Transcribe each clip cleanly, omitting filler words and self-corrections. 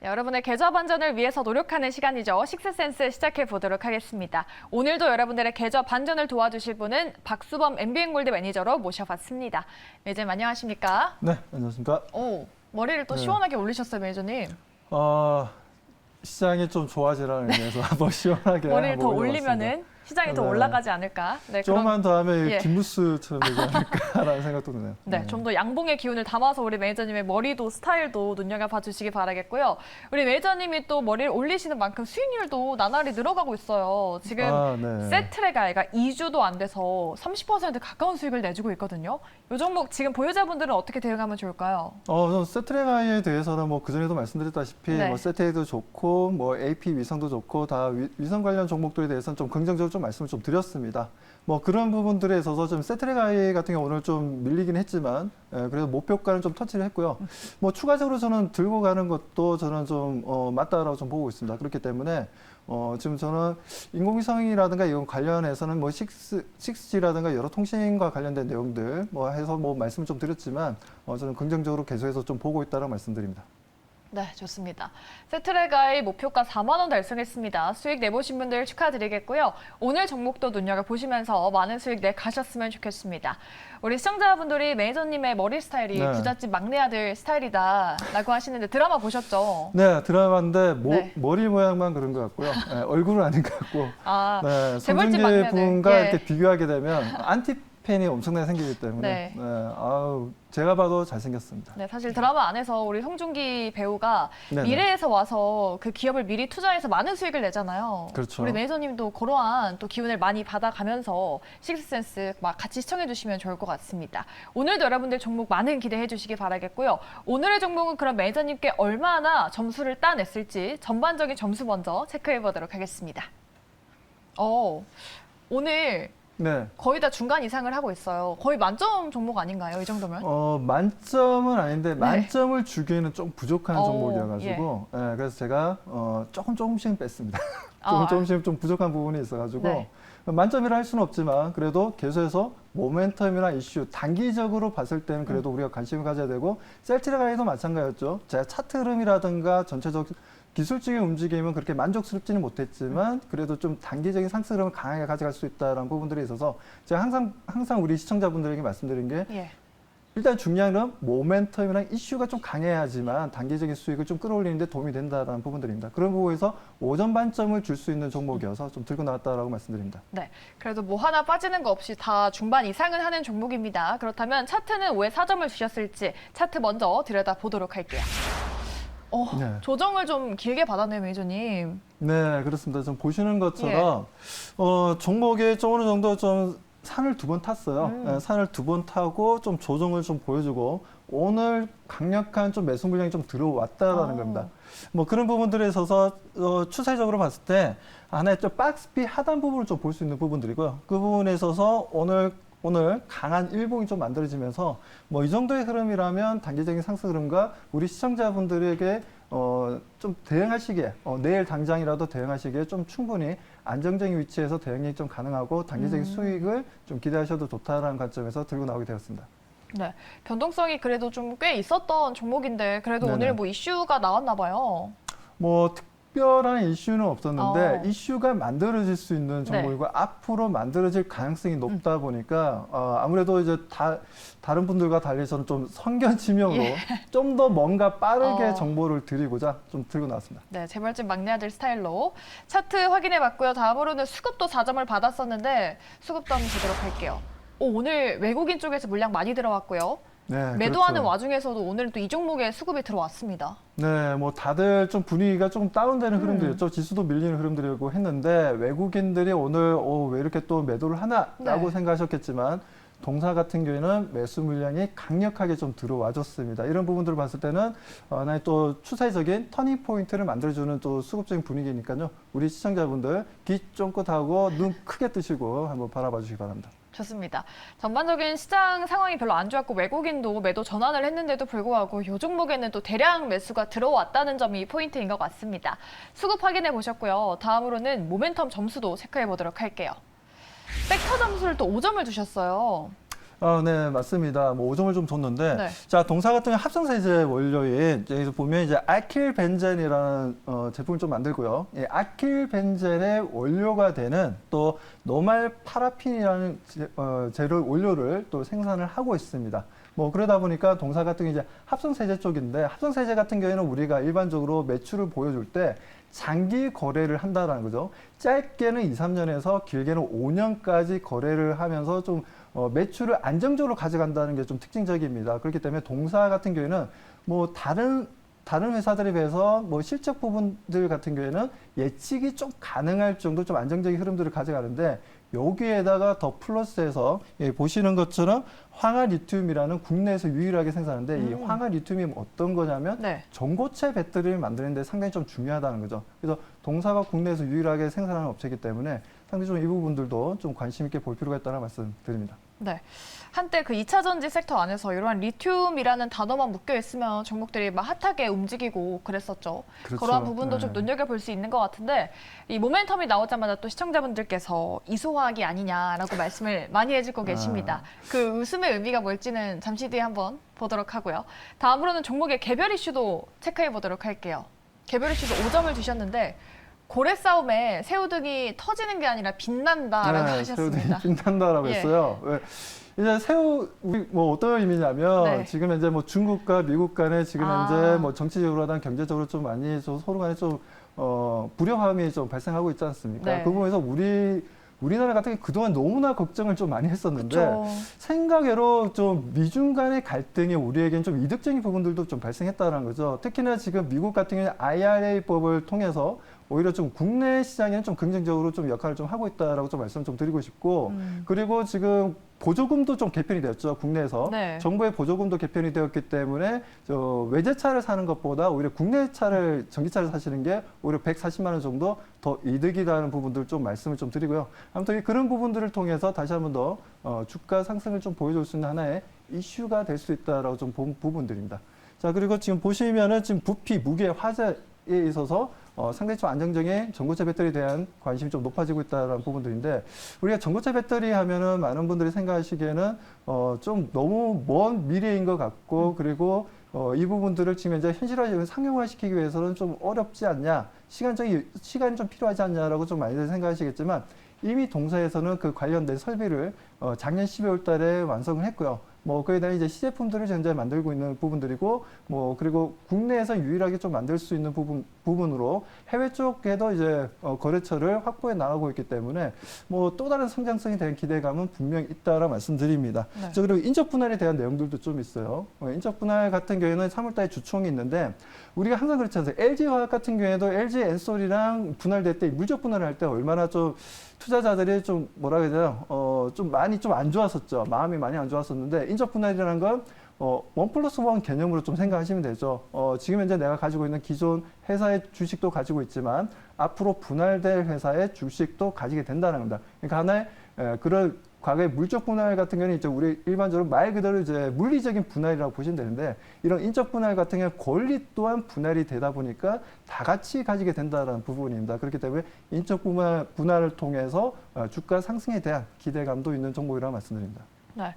네, 여러분의 계좌 반전을 위해서 노력하는 시간이죠. 식스센스 시작해 보도록 하겠습니다. 오늘도 여러분들의 계좌 반전을 도와주실 분은 박수범 MBN골드 매니저로 모셔봤습니다. 매니저님 안녕하십니까? 네, 안녕하십니까? 오, 머리를 또 네. 시원하게 올리셨어요, 매니저님. 시장이 좀 좋아지라는 의미에서 한번 시원하게 머리를 더 한번 올리면은 시장이 더 네. 올라가지 않을까? 네, 조금만 더 하면 예. 김무스처럼 되지 않을까라는 생각도 드네요. 네, 좀 더 양봉의 기운을 담아서 우리 매니저님의 머리도 스타일도 눈여겨봐 주시기 바라겠고요. 우리 매니저님이 또 머리를 올리시는 만큼 수익률도 나날이 늘어가고 있어요. 지금 네. 세트레가이가 2주도 안 돼서 30% 가까운 수익을 내주고 있거든요. 이 종목 지금 보유자분들은 어떻게 대응하면 좋을까요? 세트레가이에 대해서는 뭐 그전에도 말씀드렸다시피 네. 뭐 세트에도 좋고 뭐 AP 위성도 좋고 다 위성 관련 종목들에 대해서는 좀 긍정적으로 좀 말씀을 좀 드렸습니다. 뭐 그런 부분들에 있어서 좀 세트레가이 같은 경우 오늘 좀 밀리긴 했지만 그래도 목표가는 좀 터치를 했고요. 뭐 추가적으로 저는 들고 가는 것도 저는 좀 맞다라고 좀 보고 있습니다. 그렇기 때문에 지금 저는 인공위성이라든가 이런 관련해서는 뭐 6G라든가 여러 통신과 관련된 내용들 뭐 해서 뭐 말씀을 좀 드렸지만 저는 긍정적으로 계속해서 좀 보고 있다라고 말씀드립니다. 네, 좋습니다. 세트레가이 목표가 4만 원 달성했습니다. 수익 내보신 분들 축하드리겠고요. 오늘 종목도 눈여겨보시면서 많은 수익 내가셨으면 좋겠습니다. 우리 시청자분들이 매니저님의 머리 스타일이 네. 부잣집 막내 아들 스타일이다라고 하시는데 드라마 보셨죠? 네, 드라마인데 네. 머리 모양만 그런 것 같고요. 네, 얼굴은 아닌 것 같고. 아, 네, 재벌집 송중기 막내들. 분과 예. 이렇게 비교하게 되면 안티팬이 엄청나게 생기기 때문에 네. 아우, 제가 봐도 잘생겼습니다. 네, 사실 드라마 안에서 우리 송중기 배우가 네네. 미래에서 와서 그 기업을 미리 투자해서 많은 수익을 내잖아요. 그렇죠. 우리 매니저님도 그러한 또 기운을 많이 받아가면서 식스센스 막 같이 시청해 주시면 좋을 것 같습니다. 오늘도 여러분들 종목 많은 기대해 주시기 바라겠고요. 오늘의 종목은 그럼 매니저님께 얼마나 점수를 따냈을지 전반적인 점수 먼저 체크해 보도록 하겠습니다. 오늘 네. 거의 다 중간 이상을 하고 있어요. 거의 만점 종목 아닌가요? 이 정도면? 만점은 아닌데 네. 만점을 주기에는 좀 부족한 오, 종목이어가지고 그래서 제가 조금씩 뺐습니다. 아, 조금씩 좀 부족한 부분이 있어가지고 네. 만점이라 할 수는 없지만 그래도 계속해서 모멘텀이나 이슈 단기적으로 봤을 때는 그래도 우리가 관심을 가져야 되고 셀트레가이도 마찬가지였죠. 제가 차트 흐름이라든가 전체적 기술적인 움직임은 그렇게 만족스럽지는 못했지만 그래도 좀 단기적인 상승 흐름을 강하게 가져갈 수 있다는 부분들에 있어서 제가 항상 우리 시청자분들에게 말씀드린 게 예. 일단 중요한 건 모멘텀이랑 이슈가 좀 강해야지만 단기적인 수익을 좀 끌어올리는 데 도움이 된다는 부분들입니다. 그런 부분에서 5점 반점을 줄 수 있는 종목이어서 좀 들고 나왔다라고 말씀드립니다. 네, 그래도 뭐 하나 빠지는 거 없이 다 중반 이상은 하는 종목입니다. 그렇다면 차트는 왜 4점을 주셨을지 차트 먼저 들여다보도록 할게요. 네. 조정을 좀 길게 받았네요, 매니저님. 네, 그렇습니다. 좀 보시는 것처럼 종목에 좀 어느 정도 좀 산을 2번 탔어요. 산을 2번 타고 좀 조정을 좀 보여주고 오늘 강력한 좀 매수 물량이 좀 들어왔다라는 겁니다. 뭐 그런 부분들에 있어서 추세적으로 봤을 때 하나의 좀 박스피 하단 부분을 좀 볼 수 있는 부분들이고요. 그 부분에 있어서 오늘 강한 일봉이 좀 만들어지면서 뭐 이 정도의 흐름이라면 단기적인 상승 흐름과 우리 시청자분들에게 좀 대응하시기에 내일 당장이라도 대응하시기에 좀 충분히 안정적인 위치에서 대응이 좀 가능하고 단기적인 수익을 좀 기대하셔도 좋다라는 관점에서 들고 나오게 되었습니다. 네, 변동성이 그래도 좀 꽤 있었던 종목인데 그래도 네네. 오늘 뭐 이슈가 나왔나 봐요. 뭐 특별한 이슈는 없었는데 어. 이슈가 만들어질 수 있는 종목이고 앞으로 만들어질 가능성이 높다 보니까 아무래도 이제 다른 분들과 달리 저는 좀 선견지명으로 좀 더 뭔가 빠르게 정보를 드리고자 좀 들고 나왔습니다. 네, 재벌집 막내 아들 스타일로 차트 확인해 봤고요. 다음으로는 수급도 4점을 받았었는데 수급도 한번 보도록 할게요. 오늘 외국인 쪽에서 물량 많이 들어왔고요. 네, 매도하는 그렇죠. 와중에서도 오늘 또 이 종목에 수급이 들어왔습니다. 네, 뭐 다들 좀 분위기가 조금 다운되는 흐름들이었죠. 지수도 밀리는 흐름들이고 했는데 외국인들이 오늘 왜 이렇게 또 매도를 하나라고 네. 생각하셨겠지만 동사 같은 경우에는 매수 물량이 강력하게 좀 들어와줬습니다. 이런 부분들을 봤을 때는 하나의 또 추세적인 터닝 포인트를 만들어주는 또 수급적인 분위기니까요. 우리 시청자분들 귀 쫑긋하고 눈 크게 뜨시고 한번 바라봐 주시기 바랍니다. 좋습니다. 전반적인 시장 상황이 별로 안 좋았고 외국인도 매도 전환을 했는데도 불구하고 이 종목에는 또 대량 매수가 들어왔다는 점이 포인트인 것 같습니다. 수급 확인해 보셨고요. 다음으로는 모멘텀 점수도 체크해 보도록 할게요. 섹터 점수를 또 5점을 주셨어요. 네, 맞습니다. 뭐 5점을 좀 줬는데, 네. 자, 동사 같은 경우 합성세제 원료인, 여기서 보면 이제 아킬벤젠이라는 제품을 좀 만들고요. 이 아킬벤젠의 원료가 되는 또 노말 파라핀이라는 재료 원료를 또 생산을 하고 있습니다. 뭐 그러다 보니까 동사 같은 게 이제 합성세제 쪽인데, 합성세제 같은 경우에는 우리가 일반적으로 매출을 보여줄 때 장기 거래를 한다라는 거죠. 짧게는 2, 3년에서 길게는 5년까지 거래를 하면서 좀 매출을 안정적으로 가져간다는 게 좀 특징적입니다. 그렇기 때문에 동사 같은 경우에는 뭐 다른 회사들에 비해서 뭐 실적 부분들 같은 경우에는 예측이 좀 가능할 정도 좀 안정적인 흐름들을 가져가는데, 여기에다가 더 플러스해서 보시는 것처럼 황화 리튬이라는 국내에서 유일하게 생산하는데, 이 황화 리튬이 어떤 거냐면 네. 전고체 배터리를 만드는 데 상당히 좀 중요하다는 거죠. 그래서 동사가 국내에서 유일하게 생산하는 업체이기 때문에 상당히 좀 이 부분들도 좀 관심 있게 볼 필요가 있다는 말씀드립니다. 네. 한때 그 2차 전지 섹터 안에서 이러한 리튬이라는 단어만 묶여 있으면 종목들이 막 핫하게 움직이고 그랬었죠. 그렇죠. 그러한 부분도 좀 네. 눈여겨볼 수 있는 것 같은데, 이 모멘텀이 나오자마자 또 시청자분들께서 이소화학이 아니냐라고 말씀을 많이 해주고 계십니다. 그 웃음의 의미가 뭘지는 잠시 뒤에 한번 보도록 하고요. 다음으로는 종목의 개별 이슈도 체크해 보도록 할게요. 개별 이슈도 5점을 주셨는데, 고래 싸움에 새우등이 터지는 게 아니라 빛난다라고 하셨습니다. 새우등이 빛난다라고 예. 했어요. 왜? 이제 우리 뭐 어떤 의미냐면, 네. 지금 현재 뭐 중국과 미국 간에 지금 현재 뭐 정치적으로나 경제적으로 좀 많이 좀 서로 간에 좀 불협화음이 좀 발생하고 있지 않습니까? 네. 그 부분에서 우리나라 같은 경우 그동안 너무나 걱정을 좀 많이 했었는데, 그쵸. 생각외로 좀 미중 간의 갈등이 우리에겐 좀 이득적인 부분들도 좀 발생했다는 거죠. 특히나 지금 미국 같은 경우는 IRA법을 통해서 오히려 좀 국내 시장에는 좀 긍정적으로 좀 역할을 좀 하고 있다라고 좀 말씀 좀 드리고 싶고, 그리고 지금 보조금도 좀 개편이 되었죠, 국내에서. 네. 정부의 보조금도 개편이 되었기 때문에 외제차를 사는 것보다 오히려 국내 차를, 전기차를 사시는 게 오히려 140만 원 정도 더 이득이라는 부분들 좀 말씀을 좀 드리고요. 아무튼 그런 부분들을 통해서 다시 한 번 더 주가 상승을 좀 보여줄 수 있는 하나의 이슈가 될 수 있다라고 좀 본 부분들입니다. 자, 그리고 지금 보시면은 지금 부피, 무게, 화재에 있어서 상당히 좀 안정적인 전고체 배터리에 대한 관심이 좀 높아지고 있다는 부분들인데, 우리가 전고체 배터리 하면은 많은 분들이 생각하시기에는 좀 너무 먼 미래인 것 같고, 그리고 이 부분들을 지금 이제 현실화, 상용화시키기 위해서는 좀 어렵지 않냐, 시간이 좀 필요하지 않냐라고 좀 많이들 생각하시겠지만, 이미 동사에서는 그 관련된 설비를 작년 12월 달에 완성을 했고요. 뭐 거기에 대한 이제 시제품들을 현재 만들고 있는 부분들이고, 뭐 그리고 국내에서 유일하게 좀 만들 수 있는 부분으로 해외 쪽에도 이제 거래처를 확보해 나가고 있기 때문에 뭐 또 다른 성장성에 대한 기대감은 분명히 있다라 말씀드립니다. 네. 자, 그리고 인적 분할에 대한 내용들도 좀 있어요. 인적 분할 같은 경우에는 3월달에 주총이 있는데, 우리가 항상 그렇지 않습니까? LG화학 같은 경우에도 LG 엔솔이랑 분할될 때, 물적 분할을 할 때 얼마나 좀 투자자들이 좀 뭐라 그래야 되나요? 좀 많이 좀 안 좋았었죠. 마음이 많이 안 좋았었는데, 인적 분할이라는 건 1+1 개념으로 좀 생각하시면 되죠. 지금 현재 내가 가지고 있는 기존 회사의 주식도 가지고 있지만, 앞으로 분할될 회사의 주식도 가지게 된다는 겁니다. 그러니까 하나의 그런 과거의 물적 분할 같은 경우는 이제 우리 일반적으로 말 그대로 이제 물리적인 분할이라고 보시면 되는데, 이런 인적 분할 같은 경우 권리 또한 분할이 되다 보니까 다 같이 가지게 된다는 부분입니다. 그렇기 때문에 인적 분할을 통해서 주가 상승에 대한 기대감도 있는 종목이라고 말씀드립니다. 네.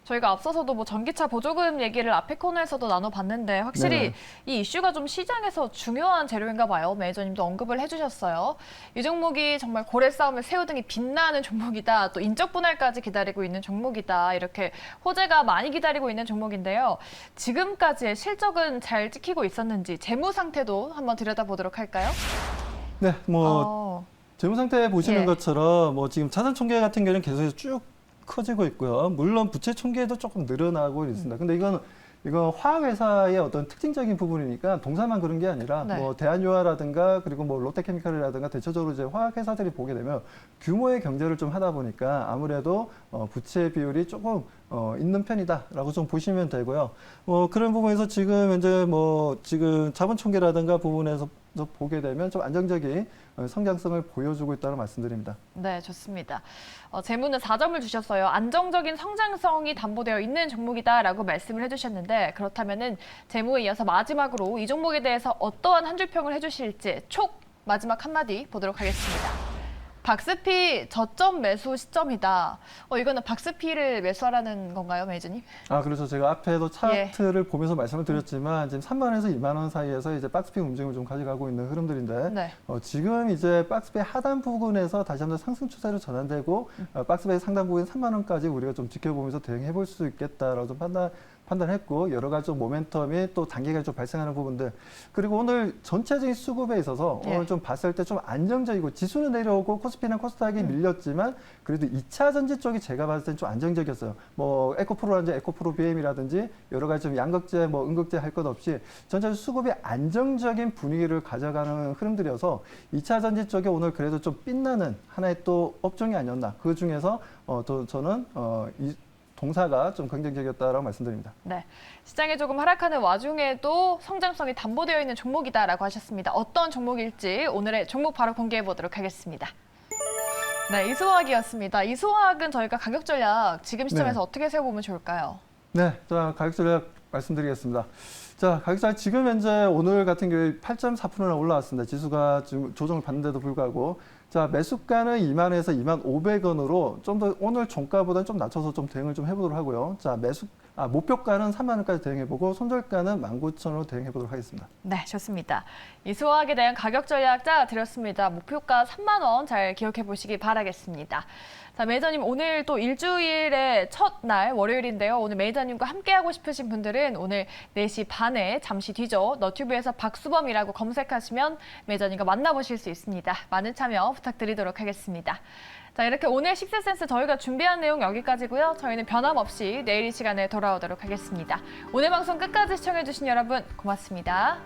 저희가 앞서서도 뭐 전기차 보조금 얘기를 앞에 코너에서도 나눠봤는데, 확실히 네네. 이 이슈가 좀 시장에서 중요한 재료인가 봐요. 매니저님도 언급을 해주셨어요. 이 종목이 정말 고래 싸움에 새우등이 빛나는 종목이다. 또 인적 분할까지 기다리고 있는 종목이다. 이렇게 호재가 많이 기다리고 있는 종목인데요. 지금까지의 실적은 잘 찍히고 있었는지 재무 상태도 한번 들여다보도록 할까요? 네, 뭐 재무 상태 보시는 예. 것처럼 뭐 지금 자산 총계 같은 경우는 계속해서 쭉 커지고 있고요. 물론 부채 총계도 조금 늘어나고 있습니다. 근데 이건 화학 회사의 어떤 특징적인 부분이니까 동사만 그런 게 아니라 네. 뭐 대한유화라든가 그리고 뭐 롯데케미칼이라든가 대체적으로 이제 화학 회사들이 보게 되면 규모의 경제를 좀 하다 보니까 아무래도 부채 비율이 조금 있는 편이다라고 좀 보시면 되고요. 그런 부분에서 지금 현재 뭐 지금 자본 총계라든가 부분에서 보게 되면 좀 안정적인 성장성을 보여주고 있다는 말씀드립니다. 네, 좋습니다. 재무는 4점을 주셨어요. 안정적인 성장성이 담보되어 있는 종목이다라고 말씀을 해주셨는데, 그렇다면은 재무에 이어서 마지막으로 이 종목에 대해서 어떠한 한 줄 평을 해주실지 촉 마지막 한마디 보도록 하겠습니다. 박스피 저점 매수 시점이다. 이거는 박스피를 매수하라는 건가요, 매니저님? 그렇죠. 제가 앞에도 차트를 보면서 말씀을 드렸지만 지금 3만 원에서 2만 원 사이에서 이제 박스피 움직임을 좀 가져가고 있는 흐름들인데 네. 지금 이제 박스피 하단 부분에서 다시 한번 상승 추세로 전환되고 박스피 상단 부분 3만 원까지 우리가 좀 지켜보면서 대응해 볼 수 있겠다라고 좀 판단했고 여러 가지 좀 모멘텀이 또 단계가 좀 발생하는 부분들 그리고 오늘 전체적인 수급에 있어서 오늘 좀 봤을 때 좀 안정적이고 지수는 내려오고 코스피나 코스닥이 밀렸지만 그래도 2차 전지 쪽이 제가 봤을 땐 좀 안정적이었어요. 뭐 에코프로라든지 에코프로 BM이라든지 여러 가지 좀 양극재 뭐 음극재 할 것 없이 전체적인 수급이 안정적인 분위기를 가져가는 흐름들이어서 2차 전지 쪽에 오늘 그래도 좀 빛나는 하나의 또 업종이 아니었나. 그 중에서 또 저는 이 동사가 좀 긍정적이었다라고 말씀드립니다. 네, 시장이 조금 하락하는 와중에도 성장성이 담보되어 있는 종목이다라고 하셨습니다. 어떤 종목일지 오늘의 종목 바로 공개해 보도록 하겠습니다. 네, 이소화학이었습니다. 이소화학은 저희가 가격 전략 지금 시점에서 어떻게 세워보면 좋을까요? 네, 자 가격 전략 말씀드리겠습니다. 자, 가격 전략 지금 현재 오늘 같은 경우에 8.4%나 올라왔습니다. 지수가 지금 조정을 받는데도 불구하고 자, 매수가는 2만 원에서 2만 500원으로 좀 더 오늘 종가보다는 좀 낮춰서 좀 대응을 좀 해보도록 하고요. 자, 목표가는 3만 원까지 대응해보고 손절가는 19,000원으로 대응해보도록 하겠습니다. 네, 좋습니다. 이소화학에 대한 가격 전략 짜드렸습니다. 목표가 3만 원 잘 기억해 보시기 바라겠습니다. 자, 매니저님 오늘 또 일주일의 첫날 월요일인데요. 오늘 매니저님과 함께하고 싶으신 분들은 오늘 4시 반에 잠시 뒤죠. 너튜브에서 박수범이라고 검색하시면 매니저님과 만나보실 수 있습니다. 많은 참여 부탁드리도록 하겠습니다. 자, 이렇게 오늘 식스센스 저희가 준비한 내용 여기까지고요. 저희는 변함없이 내일 이 시간에 돌아오도록 하겠습니다. 오늘 방송 끝까지 시청해주신 여러분 고맙습니다.